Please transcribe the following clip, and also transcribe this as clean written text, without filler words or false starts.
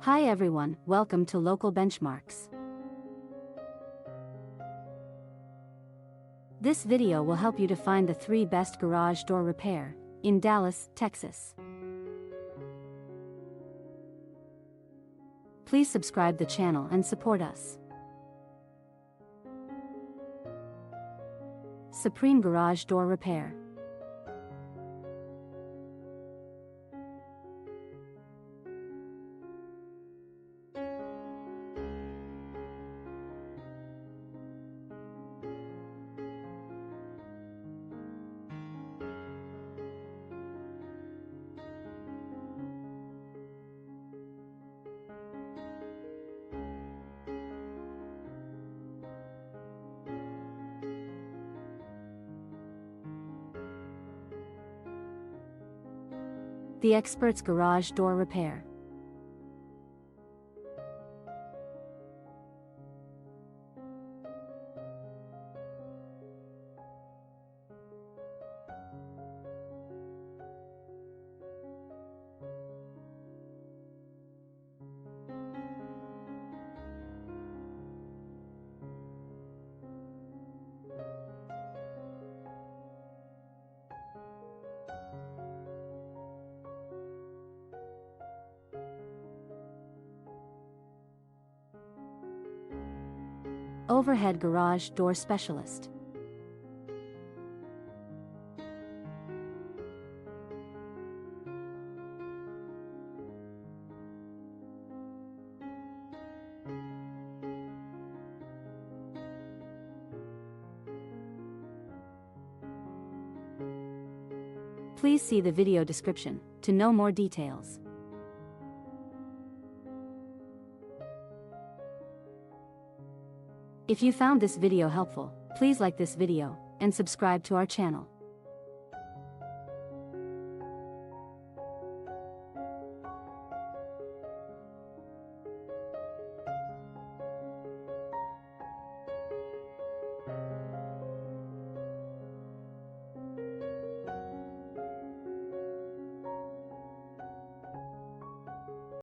Hi everyone, welcome to Local Benchmarks. This video will help you to find the 3 best garage door repair in Dallas, Texas. Please subscribe the channel and support us. Supreme Garage Door Repair. The Xperts Garage Door Repair. Overhead Garage Door Specialist. Please see the video description to know more details. If you found this video helpful, please like this video and subscribe to our channel.